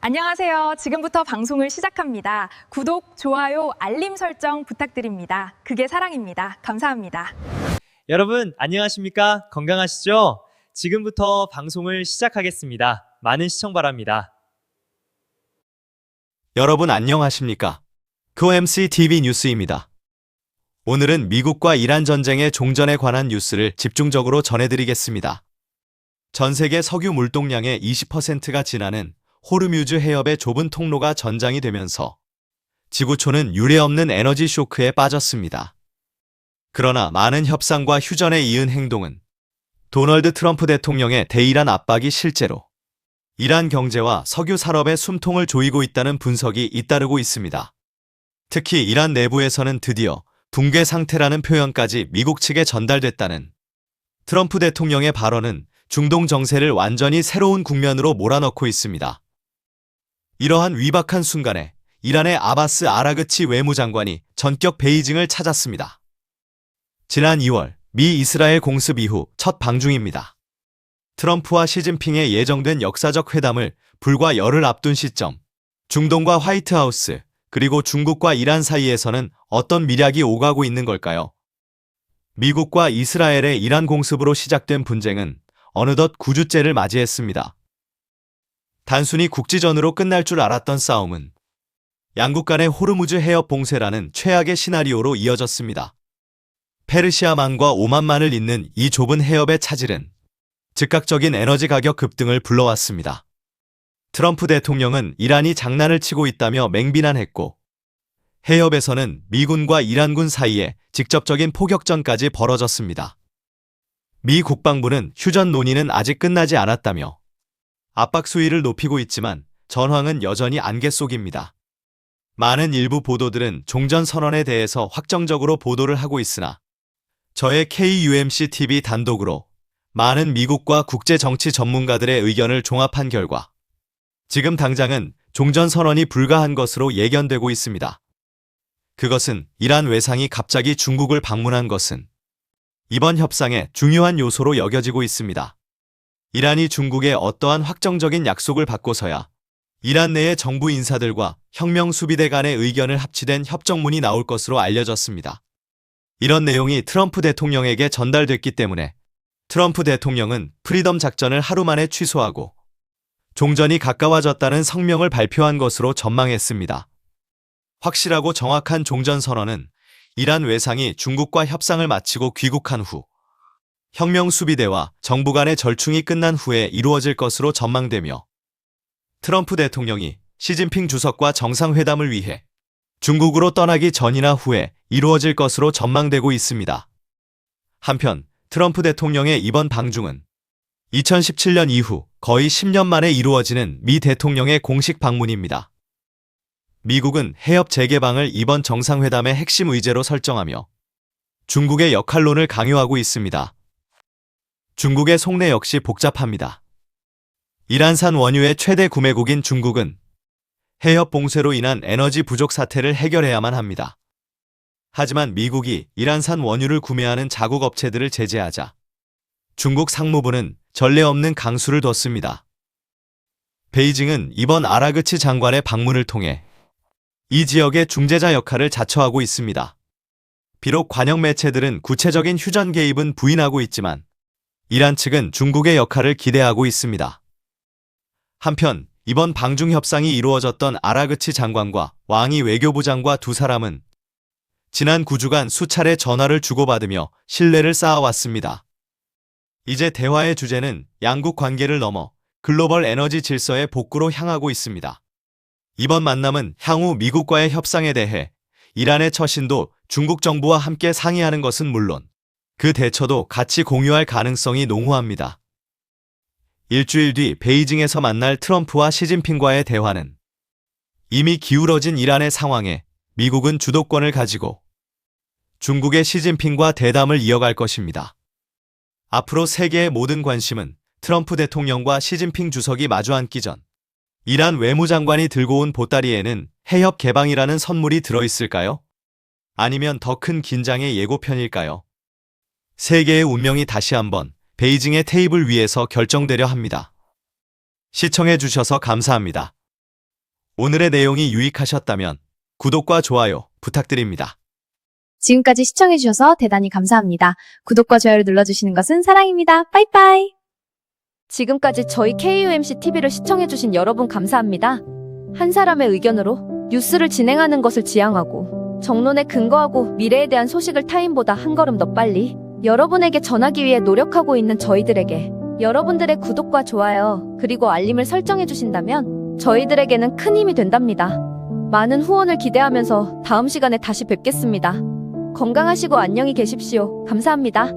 안녕하세요. 지금부터 방송을 시작합니다. 구독, 좋아요, 알림 설정 부탁드립니다. 그게 사랑입니다. 감사합니다. 여러분 안녕하십니까? 건강하시죠? 지금부터 방송을 시작하겠습니다. 많은 시청 바랍니다. 여러분 안녕하십니까? QMC TV 뉴스입니다. 오늘은 미국과 이란 전쟁의 종전에 관한 뉴스를 집중적으로 전해드리겠습니다. 전 세계 석유 물동량의 20%가 지나는 호르뮤즈 해협의 좁은 통로가 전장이 되면서 지구촌은 유례없는 에너지 쇼크에 빠졌습니다. 그러나 많은 협상과 휴전에 이은 행동은 도널드 트럼프 대통령의 대이란 압박이 실제로 이란 경제와 석유 산업의 숨통을 조이고 있다는 분석이 잇따르고 있습니다. 특히 이란 내부에서는 드디어 붕괴 상태라는 표현까지 미국 측에 전달됐다는 트럼프 대통령의 발언은 중동 정세를 완전히 새로운 국면으로 몰아넣고 있습니다. 이러한 위박한 순간에 이란의 아바스 아라그치 외무장관이 전격 베이징을 찾았습니다. 지난 2월 미 이스라엘 공습 이후 첫 방중입니다. 트럼프와 시진핑의 예정된 역사적 회담을 불과 열흘 앞둔 시점, 중동과 화이트하우스, 그리고 중국과 이란 사이에서는 어떤 밀약이 오가고 있는 걸까요? 미국과 이스라엘의 이란 공습으로 시작된 분쟁은 어느덧 9주째를 맞이했습니다. 단순히 국지전으로 끝날 줄 알았던 싸움은 양국 간의 호르무즈 해협 봉쇄라는 최악의 시나리오로 이어졌습니다. 페르시아만과 오만만을 잇는 이 좁은 해협의 차질은 즉각적인 에너지 가격 급등을 불러왔습니다. 트럼프 대통령은 이란이 장난을 치고 있다며 맹비난했고, 해협에서는 미군과 이란군 사이에 직접적인 포격전까지 벌어졌습니다. 미 국방부는 휴전 논의는 아직 끝나지 않았다며 압박 수위를 높이고 있지만 전황은 여전히 안개 속입니다. 많은 일부 보도들은 종전 선언에 대해서 확정적으로 보도를 하고 있으나 저의 KUMC TV 단독으로 많은 미국과 국제 정치 전문가들의 의견을 종합한 결과 지금 당장은 종전 선언이 불가한 것으로 예견되고 있습니다. 그것은 이란 외상이 갑자기 중국을 방문한 것은 이번 협상의 중요한 요소로 여겨지고 있습니다. 이란이 중국의 어떠한 확정적인 약속을 받고서야 이란 내의 정부 인사들과 혁명수비대 간의 의견을 합치된 협정문이 나올 것으로 알려졌습니다. 이런 내용이 트럼프 대통령에게 전달됐기 때문에 트럼프 대통령은 프리덤 작전을 하루 만에 취소하고 종전이 가까워졌다는 성명을 발표한 것으로 전망했습니다. 확실하고 정확한 종전 선언은 이란 외상이 중국과 협상을 마치고 귀국한 후 혁명수비대와 정부 간의 절충이 끝난 후에 이루어질 것으로 전망되며 트럼프 대통령이 시진핑 주석과 정상회담을 위해 중국으로 떠나기 전이나 후에 이루어질 것으로 전망되고 있습니다. 한편 트럼프 대통령의 이번 방중은 2017년 이후 거의 10년 만에 이루어지는 미 대통령의 공식 방문입니다. 미국은 해협 재개방을 이번 정상회담의 핵심 의제로 설정하며 중국의 역할론을 강요하고 있습니다. 중국의 속내 역시 복잡합니다. 이란산 원유의 최대 구매국인 중국은 해협 봉쇄로 인한 에너지 부족 사태를 해결해야만 합니다. 하지만 미국이 이란산 원유를 구매하는 자국 업체들을 제재하자 중국 상무부는 전례 없는 강수를 뒀습니다. 베이징은 이번 아라그치 장관의 방문을 통해 이 지역의 중재자 역할을 자처하고 있습니다. 비록 관영 매체들은 구체적인 휴전 개입은 부인하고 있지만 이란 측은 중국의 역할을 기대하고 있습니다. 한편 이번 방중 협상이 이루어졌던 아라그치 장관과 왕이 외교부장과 두 사람은 지난 9주간 수차례 전화를 주고받으며 신뢰를 쌓아왔습니다. 이제 대화의 주제는 양국 관계를 넘어 글로벌 에너지 질서의 복구로 향하고 있습니다. 이번 만남은 향후 미국과의 협상에 대해 이란의 처신도 중국 정부와 함께 상의하는 것은 물론 그 대처도 같이 공유할 가능성이 농후합니다. 일주일 뒤 베이징에서 만날 트럼프와 시진핑과의 대화는 이미 기울어진 이란의 상황에 미국은 주도권을 가지고 중국의 시진핑과 대담을 이어갈 것입니다. 앞으로 세계의 모든 관심은 트럼프 대통령과 시진핑 주석이 마주 앉기 전 이란 외무장관이 들고 온 보따리에는 해협 개방이라는 선물이 들어있을까요? 아니면 더 큰 긴장의 예고편일까요? 세계의 운명이 다시 한번 베이징의 테이블 위에서 결정되려 합니다. 시청해주셔서 감사합니다. 오늘의 내용이 유익하셨다면 구독과 좋아요 부탁드립니다. 지금까지 시청해주셔서 대단히 감사합니다. 구독과 좋아요를 눌러주시는 것은 사랑입니다. 빠이빠이. 지금까지 저희 KUMC-TV를 시청해주신 여러분 감사합니다. 한 사람의 의견으로 뉴스를 진행하는 것을 지향하고 정론에 근거하고 미래에 대한 소식을 타인보다 한 걸음 더 빨리 여러분에게 전하기 위해 노력하고 있는 저희들에게 여러분들의 구독과 좋아요 그리고 알림을 설정해주신다면 저희들에게는 큰 힘이 된답니다. 많은 후원을 기대하면서 다음 시간에 다시 뵙겠습니다. 건강하시고 안녕히 계십시오. 감사합니다.